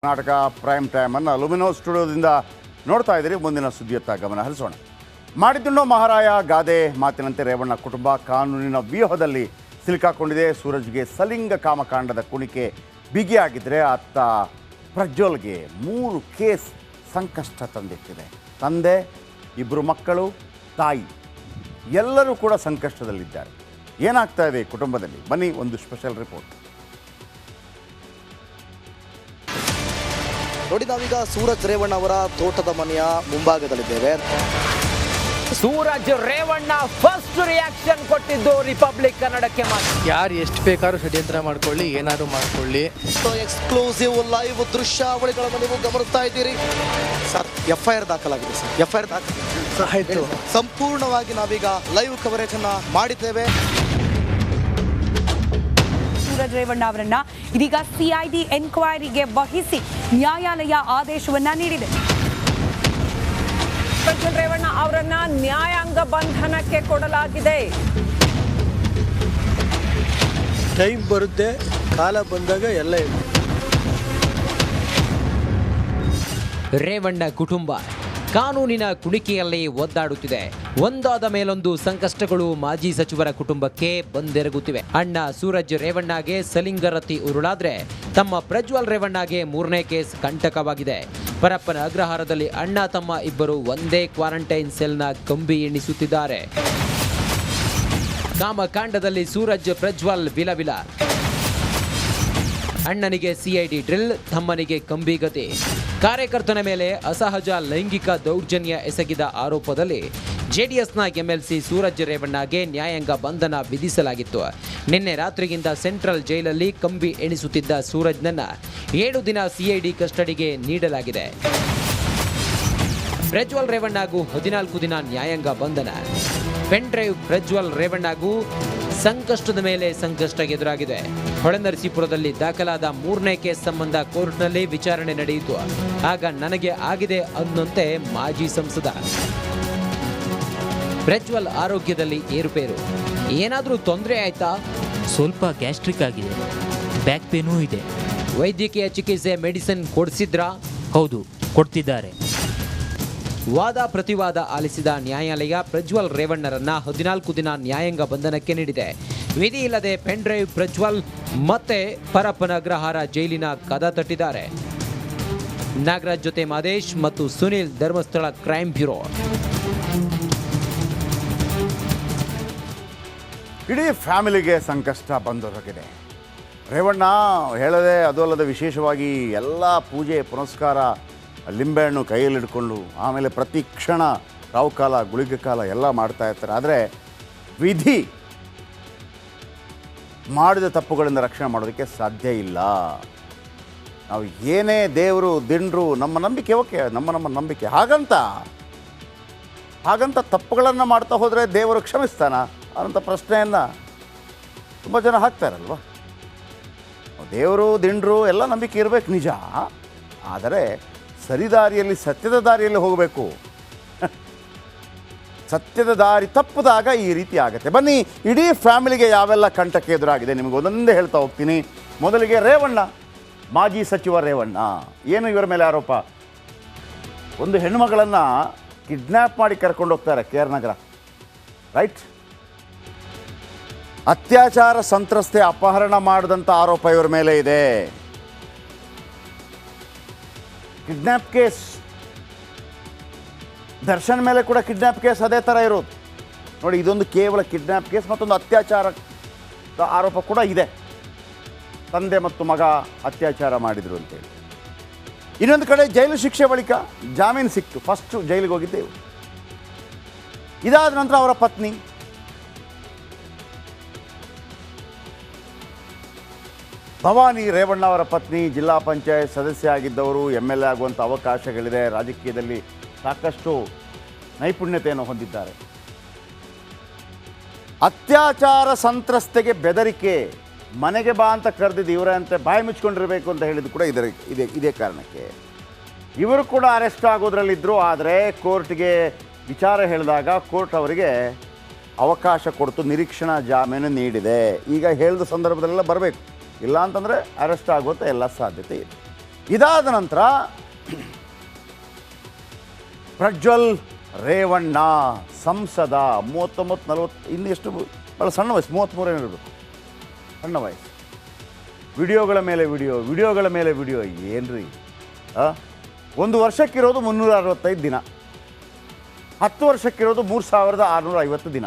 Karnataka prime ಟೈಮನ್ನು ಲುಮಿನೋ ಸ್ಟುಡಿಯೋದಿಂದ ನೋಡ್ತಾ ಇದ್ದೀರಿ. ಮುಂದಿನ ಸುದ್ದಿಯತ್ತ ಗಮನ ಹರಿಸೋಣ. ಮಾಡಿದ್ದುಣ್ಣೋ ಮಹಾರಾಯ ಗಾದೆ ಮಾತಿನಂತೆ ರೇವಣ್ಣ ಕುಟುಂಬ ಕಾನೂನಿನ ವ್ಯೂಹದಲ್ಲಿ ಸಿಲುಕಾಕೊಂಡಿದೆ. ಸೂರಜ್ಗೆ ಸಲಿಂಗ ಕಾಮಕಾಂಡದ ಕುಣಿಕೆ ಬಿಗಿಯಾಗಿದ್ದರೆ ಅತ್ತ ಪ್ರಜ್ವಲ್ಗೆ 3 ಕೇಸ್ ಸಂಕಷ್ಟ ತಂದಿಟ್ಟಿದೆ. ತಂದೆ, 2 ಮಕ್ಕಳು, ತಾಯಿ ಎಲ್ಲರೂ ಕೂಡ ಸಂಕಷ್ಟದಲ್ಲಿದ್ದಾರೆ. ಏನಾಗ್ತಾ ಇದೆ ಕುಟುಂಬದಲ್ಲಿ? ಬನ್ನಿ, ಒಂದು ಸ್ಪೆಷಲ್ ರಿಪೋರ್ಟ್. ನೋಡಿ, ನಾವೀಗ ಸೂರಜ್ ರೇವಣ್ಣ ಅವರ ತೋಟದ ಮನೆಯ ಮುಂಭಾಗದಲ್ಲಿದ್ದೇವೆ. ಸೂರಜ್ ರೇವಣ್ಣ ಫಸ್ಟ್ ರಿಯಾಕ್ಷನ್ ಕೊಟ್ಟಿದ್ದು ರಿಪಬ್ಲಿಕ್ ಕನ್ನಡಕ್ಕೆ. ಯಾರು ಎಷ್ಟು ಬೇಕಾದ್ರೂ ಷಡ್ಯಂತ್ರ ಮಾಡ್ಕೊಳ್ಳಿ, ಏನಾದ್ರು ಮಾಡ್ಕೊಳ್ಳಿ. ಎಕ್ಸ್ಕ್ಲೂಸಿವ್ ಲೈವ್ ದೃಶ್ಯಾವಳಿಗಳನ್ನು ನೀವು ಗಮನಿಸ್ತಾ ಇದ್ದೀರಿ. ಸರ್, FIR ದಾಖಲಾಗಿದೆ. ಸರ್, FIR ದಾಖಲಾಗಿದೆ. ಸಂಪೂರ್ಣವಾಗಿ ನಾವೀಗ ಲೈವ್ ಕವರೇಜ್ ಅನ್ನ ಮಾಡಿದ್ದೇವೆ. ಸೂರಜ್ ರೇವಣ್ಣ ಅವರನ್ನ ಇದೀಗ CID ಎನ್ಕ್ವೈರಿಗೆ ವಹಿಸಿ ನ್ಯಾಯಾಲಯ ಆದೇಶವನ್ನ ನೀಡಿದೆ. ಸೂರಜ್ ರೇವಣ್ಣ ಅವರನ್ನ ನ್ಯಾಯಾಂಗ ಬಂಧನಕ್ಕೆ ಕೊಡಲಾಗಿದೆ. ಟೈಮ್ ಬರುತ್ತೆ, ಕಾಲ ಬಂದಾಗ ಎಲ್ಲ ಇದೆ. ರೇವಣ್ಣ ಕುಟುಂಬ ಕಾನೂನಿನ ಕುಣಿಕೆಯಲ್ಲಿ ಒದ್ದಾಡುತ್ತಿದೆ. ಒಂದಾದ ಮೇಲೊಂದು ಸಂಕಷ್ಟಗಳು ಮಾಜಿ ಸಚಿವರ ಕುಟುಂಬಕ್ಕೆ ಬಂದೆರಗುತ್ತಿವೆ. ಅಣ್ಣ ಸೂರಜ್ ರೇವಣ್ಣಗೆ ಸಲಿಂಗರತಿ ಉರುಳಾದ್ರೆ ತಮ್ಮ ಪ್ರಜ್ವಲ್ ರೇವಣ್ಣಗೆ 3ನೇ ಕೇಸ್ ಕಂಟಕವಾಗಿದೆ. ಪರಪ್ಪನ ಅಗ್ರಹಾರದಲ್ಲಿ ಅಣ್ಣ ತಮ್ಮ ಇಬ್ಬರು ಒಂದೇ ಕ್ವಾರಂಟೈನ್ ಸೆಲ್ನ ಕಂಬಿ ಎಣಿಸುತ್ತಿದ್ದಾರೆ. ಕಾಮಕಾಂಡದಲ್ಲಿ ಸೂರಜ್ ಪ್ರಜ್ವಲ್ ವಿಲವಿಲ. ಅಣ್ಣನಿಗೆ CID ಡ್ರಿಲ್, ತಮ್ಮನಿಗೆ ಕಂಬಿಗತಿ. ಕಾರ್ಯಕರ್ತನ ಮೇಲೆ ಅಸಹಜ ಲೈಂಗಿಕ ದೌರ್ಜನ್ಯ ಎಸಗಿದ ಆರೋಪದಲ್ಲಿ JDSನ MLC ಸೂರಜ್ ರೇವಣ್ಣಗೆ ನ್ಯಾಯಾಂಗ ಬಂಧನ ವಿಧಿಸಲಾಗಿತ್ತು. ನಿನ್ನೆ ರಾತ್ರಿಯಿಂದ ಸೆಂಟ್ರಲ್ ಜೈಲಲ್ಲಿ ಕಂಬಿ ಎಣಿಸುತ್ತಿದ್ದ ಸೂರಜ್ನನ್ನ 7 ದಿನ CID ಕಸ್ಟಡಿಗೆ ನೀಡಲಾಗಿದೆ. ಪ್ರಜ್ವಲ್ ರೇವಣ್ಣಗೂ 14 ದಿನ ನ್ಯಾಯಾಂಗ ಬಂಧನ. ಪೆನ್ ಡ್ರೈವ್ ಪ್ರಜ್ವಲ್ ರೇವಣ್ಣಗೂ ಸಂಕಷ್ಟದ ಮೇಲೆ ಸಂಕಷ್ಟ ಎದುರಾಗಿದೆ. ಹೊಳೆನರಸೀಪುರದಲ್ಲಿ ದಾಖಲಾದ 3ನೇ ಕೇಸ್ ಸಂಬಂಧ ಕೋರ್ಟ್ನಲ್ಲಿ ವಿಚಾರಣೆ ನಡೆಯಿತು. ಆಗ ನನಗೆ ಆಗಿದೆ ಅನ್ನುವಂತೆ ಮಾಜಿ ಸಂಸದ. ಪ್ರಜ್ವಲ್ ಆರೋಗ್ಯದಲ್ಲಿ ಏರುಪೇರು. ಏನಾದರೂ ತೊಂದರೆ ಆಯ್ತಾ? ಸ್ವಲ್ಪ ಗ್ಯಾಸ್ಟ್ರಿಕ್ ಆಗಿದೆ, ಬ್ಯಾಕ್ ಪೇನೂ ಇದೆ. ವೈದ್ಯಕೀಯ ಚಿಕಿತ್ಸೆ ಮೆಡಿಸಿನ್ ಕೊಡಿಸಿದ್ರಾ? ಹೌದು, ಕೊಡ್ತಿದ್ದಾರೆ. ವಾದ ಪ್ರತಿವಾದ ಆಲಿಸಿದ ನ್ಯಾಯಾಲಯ ಪ್ರಜ್ವಲ್ ರೇವಣ್ಣರನ್ನ 14 ದಿನ ನ್ಯಾಯಾಂಗ ಬಂಧನಕ್ಕೆ ನೀಡಿದೆ. ವಿಧಿ ಇಲ್ಲದೆ ಪೆನ್ ಡ್ರೈವ್ ಪ್ರಜ್ವಲ್ ಮತ್ತೆ ಪರಪ್ಪನ ಅಗ್ರಹಾರ ಜೈಲಿನ ಕದ ತಟ್ಟಿದ್ದಾರೆ. ನಾಗರಾಜ್ ಜೊತೆ ಮಾದೇಶ್ ಮತ್ತು ಸುನಿಲ್, ಧರ್ಮಸ್ಥಳ ಕ್ರೈಮ್ ಬ್ಯೂರೋ. ಇಡೀ ಫ್ಯಾಮಿಲಿಗೆ ಸಂಕಷ್ಟ ಬಂದೊರಗಿದೆ. ರೇವಣ್ಣ ಹೇಳದೆ ಅದು ಅಲ್ಲದೆ ವಿಶೇಷವಾಗಿ ಎಲ್ಲ ಪೂಜೆ ಪುನಸ್ಕಾರ, ಲಿಂಬೆಹಣ್ಣು ಕೈಯಲ್ಲಿ ಹಿಡ್ಕೊಂಡು, ಆಮೇಲೆ ಪ್ರತಿ ಕ್ಷಣ ರಾವು ಕಾಲ, ಗುಳಿಗೆ ಕಾಲ ಎಲ್ಲ ಮಾಡ್ತಾ ಇರ್ತಾರೆ. ಆದರೆ ವಿಧಿ ಮಾಡಿದ ತಪ್ಪುಗಳಿಂದ ರಕ್ಷಣೆ ಮಾಡೋದಕ್ಕೆ ಸಾಧ್ಯ ಇಲ್ಲ. ನಾವು ಏನೇ ದೇವರು ದಿಂಡ್ರು ನಮ್ಮ ನಂಬಿಕೆ, ಓಕೆ, ನಮ್ಮ ನಂಬಿಕೆ. ಹಾಗಂತ ತಪ್ಪುಗಳನ್ನು ಮಾಡ್ತಾ ಹೋದರೆ ದೇವರು ಕ್ಷಮಿಸ್ತಾನ ಅನ್ನೋಂಥ ಪ್ರಶ್ನೆಯನ್ನು ತುಂಬ ಜನ ಹಾಕ್ತಾರಲ್ವ. ದೇವರು ದಿಂಡ್ರು ಎಲ್ಲ ನಂಬಿಕೆ ಇರಬೇಕು ನಿಜ, ಆದರೆ ಸರಿದಾರಿಯಲ್ಲಿ, ಸತ್ಯದ ದಾರಿಯಲ್ಲಿ ಹೋಗಬೇಕು. ಸತ್ಯದ ದಾರಿ ತಪ್ಪದಾಗ ಈ ರೀತಿ ಆಗುತ್ತೆ. ಬನ್ನಿ, ಇಡೀ ಫ್ಯಾಮಿಲಿಗೆ ಯಾವೆಲ್ಲ ಕಂಟಕ ಎದುರಾಗಿದೆ ನಿಮಗೆ ಒಂದೊಂದೇ ಹೇಳ್ತಾ ಹೋಗ್ತೀನಿ. ಮೊದಲಿಗೆ ರೇವಣ್ಣ, ಮಾಜಿ ಸಚಿವ ರೇವಣ್ಣ. ಏನು ಇವರ ಮೇಲೆ ಆರೋಪ? ಒಂದು ಹೆಣ್ಣುಮಗಳನ್ನು ಕಿಡ್ನ್ಯಾಪ್ ಮಾಡಿ ಕರ್ಕೊಂಡು ಹೋಗ್ತಾರೆ KR ನಗರ, ರೈಟ್? ಅತ್ಯಾಚಾರ ಸಂತ್ರಸ್ತೆ ಅಪಹರಣ ಮಾಡಿದಂಥ ಆರೋಪ ಇವರ ಮೇಲೆ ಇದೆ. ಕಿಡ್ನ್ಯಾಪ್ ಕೇಸ್, ದರ್ಶನ್ ಮೇಲೆ ಕೂಡ ಕಿಡ್ನ್ಯಾಪ್ ಕೇಸ್ ಅದೇ ಥರ ಇರೋದು ನೋಡಿ. ಇದೊಂದು ಕೇವಲ ಕಿಡ್ನ್ಯಾಪ್ ಕೇಸ್, ಮತ್ತೊಂದು ಅತ್ಯಾಚಾರ ಆರೋಪ ಕೂಡ ಇದೆ. ತಂದೆ ಮತ್ತು ಮಗ ಅತ್ಯಾಚಾರ ಮಾಡಿದರು ಅಂತೇಳಿ. ಇನ್ನೊಂದು ಕಡೆ ಜೈಲು ಶಿಕ್ಷೆ ಬಳಿಕ ಜಾಮೀನು ಸಿಕ್ತು. ಫಸ್ಟು ಜೈಲಿಗೆ ಹೋಗಿದ್ದೆವು. ಇದಾದ ನಂತರ ಅವರ ಪತ್ನಿ ಭವಾನಿ ರೇವಣ್ಣ ಅವರ ಪತ್ನಿ ಜಿಲ್ಲಾ ಪಂಚಾಯತ್ ಸದಸ್ಯ ಆಗಿದ್ದವರು, MLA ಆಗುವಂಥ ಅವಕಾಶಗಳಿದೆ. ರಾಜಕೀಯದಲ್ಲಿ ಸಾಕಷ್ಟು ನೈಪುಣ್ಯತೆಯನ್ನು ಹೊಂದಿದ್ದಾರೆ. ಅತ್ಯಾಚಾರ ಸಂತ್ರಸ್ತೆಗೆ ಬೆದರಿಕೆ, ಮನೆಗೆ ಬಾ ಅಂತ ಕರೆದಿದ್ದು ಇವರೇ ಅಂತ, ಬಾಯಿ ಮುಚ್ಕೊಂಡಿರಬೇಕು ಅಂತ ಹೇಳಿದ್ದು ಕೂಡ ಇದೇ ಕಾರಣಕ್ಕೆ ಇವರು ಕೂಡ ಅರೆಸ್ಟ್ ಆಗೋದ್ರಲ್ಲಿದ್ದರು. ಆದರೆ ಕೋರ್ಟ್ಗೆ ವಿಚಾರ ಹೇಳಿದಾಗ ಕೋರ್ಟ್ ಅವರಿಗೆ ಅವಕಾಶ ಕೊಡ್ತು, ನಿರೀಕ್ಷಣಾ ಜಾಮೀನು ನೀಡಿದೆ. ಈಗ ಹೇಳಿದ ಸಂದರ್ಭದಲ್ಲೆಲ್ಲ ಬರಬೇಕು, ಇಲ್ಲ ಅಂತಂದರೆ ಅರೆಸ್ಟ್ ಆಗುವಂಥ ಎಲ್ಲ ಸಾಧ್ಯತೆ ಇದೆ. ಇದಾದ ನಂತರ ಪ್ರಜ್ವಲ್ ರೇವಣ್ಣ ಸಂಸದ 39-40 ಇನ್ನು ಎಷ್ಟು ಭಾಳ ಸಣ್ಣ ವಯಸ್ಸು 33 ಇರಬೇಕು, ಸಣ್ಣ ವಯಸ್ಸು. ವಿಡಿಯೋಗಳ ಮೇಲೆ ವಿಡಿಯೋ ಏನ್ರಿ? 1 ವರ್ಷಕ್ಕಿರೋದು 365 ದಿನ, 10 ವರ್ಷಕ್ಕಿರೋದು 3650 ದಿನ.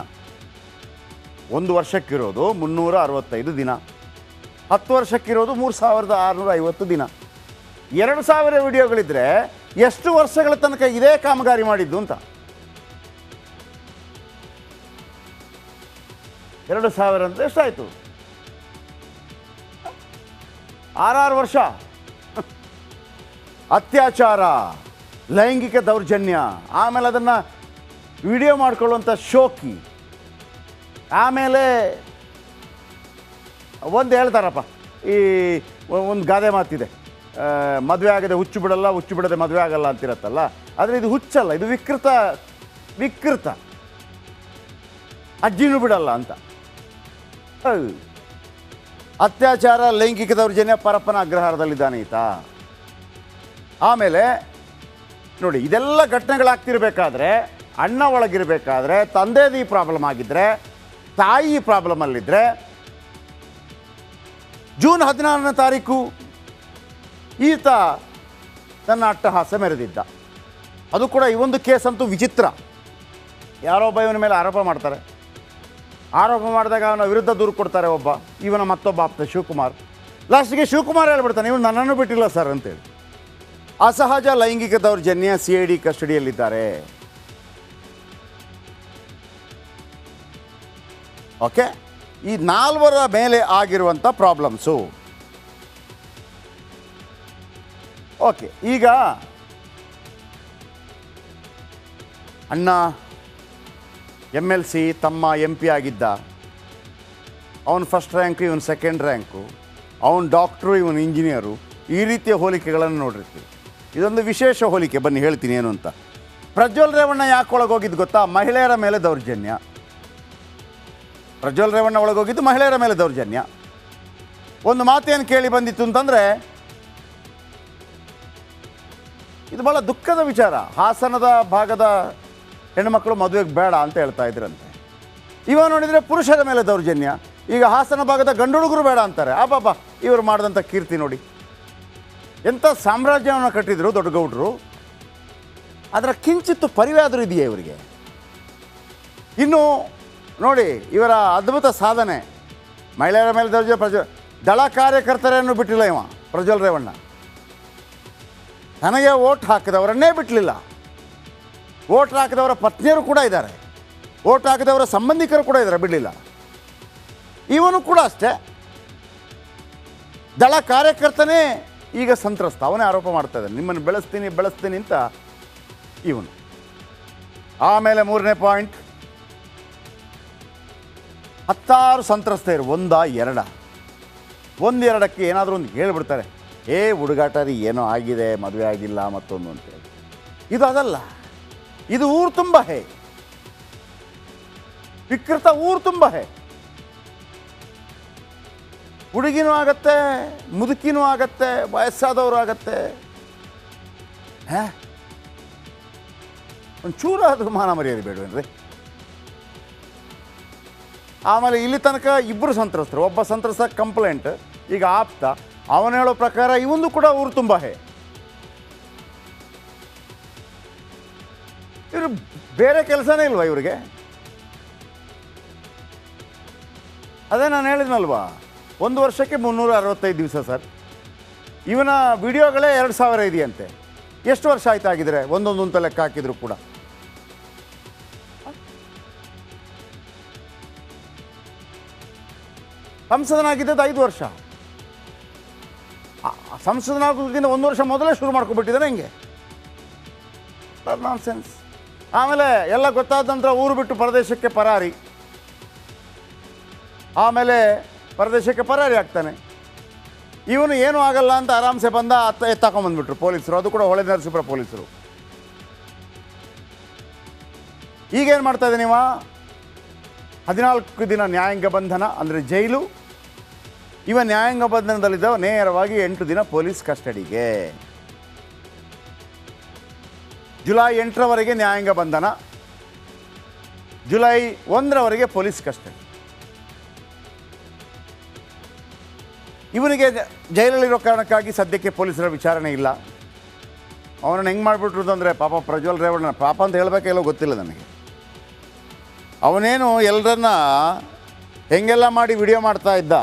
1 ವರ್ಷಕ್ಕಿರೋದು 365 ದಿನ, 10 ವರ್ಷಕ್ಕಿರೋದು 3650 ದಿನ. 2000 ವಿಡಿಯೋಗಳಿದ್ರೆ ಎಷ್ಟು ವರ್ಷಗಳ ತನಕ ಇದೇ ಕಾಮಗಾರಿ ಮಾಡಿದ್ದು ಅಂತ? 2000 ಅಂತ ಎಷ್ಟಾಯಿತು? 6 ವರ್ಷ. ಅತ್ಯಾಚಾರ, ಲೈಂಗಿಕ ದೌರ್ಜನ್ಯ, ಆಮೇಲೆ ಅದನ್ನು ವಿಡಿಯೋ ಮಾಡ್ಕೊಳ್ಳುವಂಥ ಶೋಕಿ, ಆಮೇಲೆ ಒಂದು ಹೇಳ್ತಾರಪ್ಪ, ಈ ಒಂದು ಗಾದೆ ಮಾತಿದೆ, ಮದುವೆ ಆಗದೆ ಹುಚ್ಚು ಬಿಡಲ್ಲ, ಹುಚ್ಚು ಬಿಡದೆ ಮದುವೆ ಆಗಲ್ಲ ಅಂತಿರತ್ತಲ್ಲ. ಆದರೆ ಇದು ಹುಚ್ಚಲ್ಲ, ಇದು ವಿಕೃತ ಅಜ್ಜಿನೂ ಬಿಡಲ್ಲ ಅಂತ. ಅತ್ಯಾಚಾರ, ಲೈಂಗಿಕ ದೌರ್ಜನ್ಯ, ಪರಪ್ಪನ ಅಗ್ರಹಾರದಲ್ಲಿದ್ದಾನೆ ಈತ. ಆಮೇಲೆ ನೋಡಿ, ಇದೆಲ್ಲ ಘಟನೆಗಳಾಗ್ತಿರ್ಬೇಕಾದ್ರೆ, ಅಣ್ಣ ಒಳಗಿರಬೇಕಾದ್ರೆ, ತಂದೆದು ಈ ಪ್ರಾಬ್ಲಮ್ ಆಗಿದ್ದರೆ, ತಾಯಿ ಪ್ರಾಬ್ಲಮಲ್ಲಿದ್ದರೆ, ಜೂನ್ 16ನೇ ತಾರೀಕು ಈತ ತನ್ನ ಅಟ್ಟಹಾಸ ಮೆರೆದಿದ್ದ. ಅದು ಕೂಡ ಈ ಒಂದು ಕೇಸ್ ಅಂತೂ ವಿಚಿತ್ರ. ಯಾರೋ ಒಬ್ಬ ಇವನ ಮೇಲೆ ಆರೋಪ ಮಾಡ್ತಾರೆ. ಆರೋಪ ಮಾಡಿದಾಗ ಅವನ ವಿರುದ್ಧ ದೂರು ಕೊಡ್ತಾರೆ ಇವನ ಮತ್ತೊಬ್ಬ ಆಪ್ತ ಶಿವಕುಮಾರ್. ಲಾಸ್ಟಿಗೆ ಶಿವಕುಮಾರ್ ಹೇಳ್ಬಿಡ್ತಾನೆ, ಇವನು ನನ್ನನ್ನು ಬಿಟ್ಟಿಲ್ಲ ಸರ್ ಅಂತೇಳಿ. ಅಸಹಜ ಲೈಂಗಿಕ ದೌರ್ಜನ್ಯ, CID ಕಸ್ಟಡಿಯಲ್ಲಿದ್ದಾರೆ. ಓಕೆ, ಈ 4 ಮೇಲೆ ಆಗಿರುವಂಥ ಪ್ರಾಬ್ಲಮ್ಸು. ಓಕೆ, ಈಗ ಅಣ್ಣ MLC, ತಮ್ಮ MP ಆಗಿದ್ದ, ಅವನು ಫಸ್ಟ್ ರ್ಯಾಂಕು, ಇವನು ಸೆಕೆಂಡ್ ರ್ಯಾಂಕು, ಅವನು ಡಾಕ್ಟ್ರು, ಇವನು ಇಂಜಿನಿಯರು. ಈ ರೀತಿಯ ಹೋಲಿಕೆಗಳನ್ನು ನೋಡಿರ್ತೀವಿ. ಇದೊಂದು ವಿಶೇಷ ಹೋಲಿಕೆ, ಬನ್ನಿ ಹೇಳ್ತೀನಿ ಏನು ಅಂತ. ಪ್ರಜ್ವಲ್ ರೇವಣ್ಣ ಯಾಕೆ ಒಳಗೋಗಿದ್ದು ಗೊತ್ತಾ? ಮಹಿಳೆಯರ ಮೇಲೆ ದೌರ್ಜನ್ಯ. ಪ್ರಜ್ವಲ್ ರೇವಣ್ಣ ಒಳಗೋಗಿದ್ದು ಮಹಿಳೆಯರ ಮೇಲೆ ದೌರ್ಜನ್ಯ. ಒಂದು ಮಾತೇನು ಕೇಳಿ ಬಂದಿತ್ತು ಅಂತಂದರೆ, ಇದು ಭಾಳ ದುಃಖದ ವಿಚಾರ. ಹಾಸನದ ಭಾಗದ ಹೆಣ್ಣುಮಕ್ಕಳು ಮದುವೆಗೆ ಬೇಡ ಅಂತ ಹೇಳ್ತಾ ಇದ್ರಂತೆ. ಇವಾಗ ನೋಡಿದರೆ ಪುರುಷರ ಮೇಲೆ ದೌರ್ಜನ್ಯ. ಈಗ ಹಾಸನ ಭಾಗದ ಗಂಡು ಹುಡುಗರು ಬೇಡ ಅಂತಾರೆ. ಬಾಬಾ, ಇವರು ಮಾಡಿದಂಥ ಕೀರ್ತಿ ನೋಡಿ, ಎಂಥ ಸಾಮ್ರಾಜ್ಯವನ್ನು ಕಟ್ಟಿದ್ರು ದೊಡ್ಡಗೌಡರು. ಅದರ ಕಿಂಚಿತ್ತು ಪರಿವಾದರೂ ಇದೆಯೇ ಇವರಿಗೆ? ಇನ್ನು ನೋಡಿ ಇವರ ಅದ್ಭುತ ಸಾಧನೆ, ಮಹಿಳೆಯರ ಮೇಲೆ ದೌರ್ಜನ್ಯ. ದಳ ಕಾರ್ಯಕರ್ತರನ್ನು ಬಿಟ್ಟಿಲ್ಲ ಇವ ಪ್ರಜ್ವಲ್ ರೇವಣ್ಣ. ನನಗೆ ವೋಟ್ ಹಾಕಿದವರನ್ನೇ ಬಿಟ್ಟಲಿಲ್ಲ. ವೋಟ್ ಹಾಕಿದವರ ಪತ್ನಿಯರು ಕೂಡ ಇದ್ದಾರೆ, ವೋಟ್ ಹಾಕಿದವರ ಸಂಬಂಧಿಕರು ಕೂಡ ಇದ್ದಾರೆ, ಬಿಡಲಿಲ್ಲ. ಇವನು ಕೂಡ ಅಷ್ಟೇ, ದಳ ಕಾರ್ಯಕರ್ತನೇ ಈಗ ಸಂತ್ರಸ್ತ. ಅವನೇ ಆರೋಪ ಮಾಡ್ತಾ ಇದ್ದಾನೆ, ನಿಮ್ಮನ್ನು ಬೆಳೆಸ್ತೀನಿ ಅಂತ ಇವನು. ಆಮೇಲೆ 3ನೇ ಪಾಯಿಂಟ್, 16 ಸಂತ್ರಸ್ತೆಯರು, 1-2ಕ್ಕೆ ಏನಾದರೂ ಒಂದು ಹೇಳ್ಬಿಡ್ತಾರೆ, ಹುಡುಗಾಟ ರೀ, ಏನೋ ಆಗಿದೆ, ಮದುವೆ ಆಗಿಲ್ಲ ಮತ್ತೊಂದು ಅಂತೇಳಿ. ಇದು ಅದಲ್ಲ, ಇದು ಊರು ತುಂಬ ವಿಕೃತ, ಊರು ತುಂಬ ಹುಡುಗಿನೂ ಆಗತ್ತೆ, ಮುದುಕಿನೂ ಆಗತ್ತೆ, ವಯಸ್ಸಾದವರು ಆಗತ್ತೆ. ಒಂಚೂರಾದರೂ ಮಾನ ಮರ್ಯಾದೆ ಬೇಡವೇನ್ರಿ? ಆಮೇಲೆ ಇಲ್ಲಿ ತನಕ 2 ಸಂತ್ರಸ್ತರು, ಒಬ್ಬ ಸಂತ್ರಸ್ತ ಕಂಪ್ಲೇಂಟ್, ಈಗ ಆಪ್ತ. ಅವನು ಹೇಳೋ ಪ್ರಕಾರ ಇವೊಂದು ಕೂಡ ಊರು ತುಂಬ ಇವರು ಬೇರೆ ಕೆಲಸನೇ ಇಲ್ವಾ ಇವರಿಗೆ? ಅದೇ ನಾನು ಹೇಳಿದ್ನಲ್ವಾ, 1 ವರ್ಷಕ್ಕೆ 365 ದಿವಸ ಸರ್. ಇವನ ವಿಡಿಯೋಗಳೇ 2000 ಇದೆಯಂತೆ. ಎಷ್ಟು ವರ್ಷ ಆಯ್ತಾಗಿದ್ರೆ ಒಂದೊಂದು ಅಂತ ಲೆಕ್ಕ ಹಾಕಿದ್ರು ಕೂಡ. ಸಂಸದನಾಗಿದ್ದದ್ದು 5 ವರ್ಷ. ಸಂಸದನಾಗೋದಕ್ಕಿಂತ 1 ವರ್ಷ ಮೊದಲೇ ಶುರು ಮಾಡ್ಕೊಬಿಟ್ಟಿದ್ದಾನೆ ಹೆಂಗೆ? ನಾನ್ ಸೆನ್ಸ್. ಆಮೇಲೆ ಎಲ್ಲ ಗೊತ್ತಾದ ನಂತರ ಊರು ಬಿಟ್ಟು ಪರದೇಶಕ್ಕೆ ಪರಾರಿ. ಆಮೇಲೆ ಪರದೇಶಕ್ಕೆ ಪರಾರಿ ಆಗ್ತಾನೆ. ಇವನು ಏನೂ ಆಗಲ್ಲ ಅಂತ ಆರಾಮ್ಸೆ ಬಂದ ಎತ್ತಾಕೊಂಬಂದ್ಬಿಟ್ರು ಪೊಲೀಸರು, ಅದು ಕೂಡ ಹೊಳೆ ನರಸೀಪುರ ಪೊಲೀಸರು. ಈಗೇನು ಮಾಡ್ತಾ ಇದ್ದಾನೆ ಇವ? 14 ದಿನ ನ್ಯಾಯಾಂಗ ಬಂಧನ ಅಂದರೆ ಜೈಲು, ಇವ ನ್ಯಾಯಾಂಗ ಬಂಧನದಲ್ಲಿದ್ದವ ನೇರವಾಗಿ 8 ದಿನ ಪೊಲೀಸ್ ಕಸ್ಟಡಿಗೆ. ಜುಲೈ 8ರವರೆಗೆ ನ್ಯಾಯಾಂಗ ಬಂಧನ, ಜುಲೈ 1ರವರೆಗೆ ಪೊಲೀಸ್ ಕಸ್ಟಡಿ. ಇವನಿಗೆ ಜೈಲಲ್ಲಿರೋ ಕಾರಣಕ್ಕಾಗಿ ಸದ್ಯಕ್ಕೆ ಪೊಲೀಸರ ವಿಚಾರಣೆ ಇಲ್ಲ. ಅವನನ್ನು ಹೆಂಗೆ ಮಾಡಿಬಿಟ್ರು ಅಂದರೆ ಪಾಪ ಪ್ರಜ್ವಲ್ ರೇವಣ್ಣ, ಪಾಪ ಅಂತ ಹೇಳಬೇಕೆಲ್ಲೋ ಗೊತ್ತಿಲ್ಲ ನನಗೆ. ಅವನೇನು ಎಲ್ಲರನ್ನ ಹೆಂಗೆಲ್ಲ ಮಾಡಿ ವಿಡಿಯೋ ಮಾಡ್ತಾ ಇದ್ದ,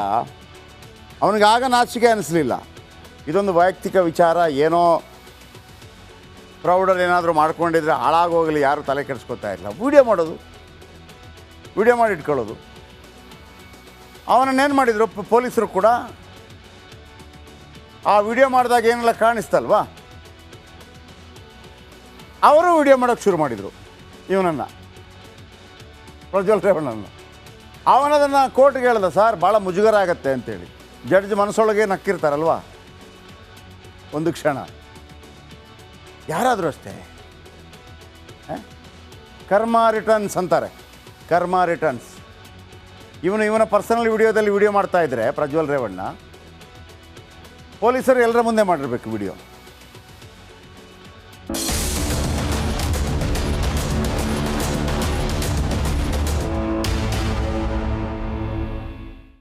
ಅವನಿಗಾಗ ನಾಚಿಕೆ ಅನ್ನಿಸ್ಲಿಲ್ಲ. ಇದೊಂದು ವೈಯಕ್ತಿಕ ವಿಚಾರ, ಏನೋ ಪ್ರೌಢರು ಏನಾದರೂ ಮಾಡ್ಕೊಂಡಿದ್ರೆ ಹಾಳಾಗೋಗಲಿ, ಯಾರು ತಲೆ ಕೆಡಿಸ್ಕೊತಾ ಇಲ್ಲ. ವಿಡಿಯೋ ಮಾಡೋದು, ವಿಡಿಯೋ ಮಾಡಿ ಇಟ್ಕೊಳ್ಳೋದು. ಅವನನ್ನೇನು ಮಾಡಿದರು ಪೊಲೀಸರು ಕೂಡ, ಆ ವಿಡಿಯೋ ಮಾಡಿದಾಗ ಏನೆಲ್ಲ ಕಾಣಿಸ್ತಲ್ವಾ, ಅವರು ವಿಡಿಯೋ ಮಾಡೋಕ್ಕೆ ಶುರು ಮಾಡಿದರು ಇವನನ್ನು, ಪ್ರಜ್ವಲ್ ರೇವಣ್ಣನ. ಅವನದನ್ನು ಕೋರ್ಟ್ಗೆ ಹೇಳ್ದ, ಸರ್ ಭಾಳ ಮುಜುಗರ ಆಗತ್ತೆ ಅಂತೇಳಿ. ಜಡ್ಜ್ ಮನಸ್ಸೊಳಗೆ ನಕ್ಕಿರ್ತಾರಲ್ವ ಒಂದು ಕ್ಷಣ. ಯಾರಾದರೂ ಅಷ್ಟೇ, ಕರ್ಮ ರಿಟರ್ನ್ಸ್ ಅಂತಾರೆ, ಕರ್ಮ ರಿಟರ್ನ್ಸ್. ಇವನ ಪರ್ಸನಲ್ ವಿಡಿಯೋದಲ್ಲಿ ವಿಡಿಯೋ ಮಾಡ್ತಾ ಇದ್ರೆ ಪ್ರಜ್ವಲ್ ರೇವಣ್ಣ, ಪೊಲೀಸರು ಎಲ್ಲರ ಮುಂದೆ ಮಾಡಿರ್ಬೇಕು ವಿಡಿಯೋ.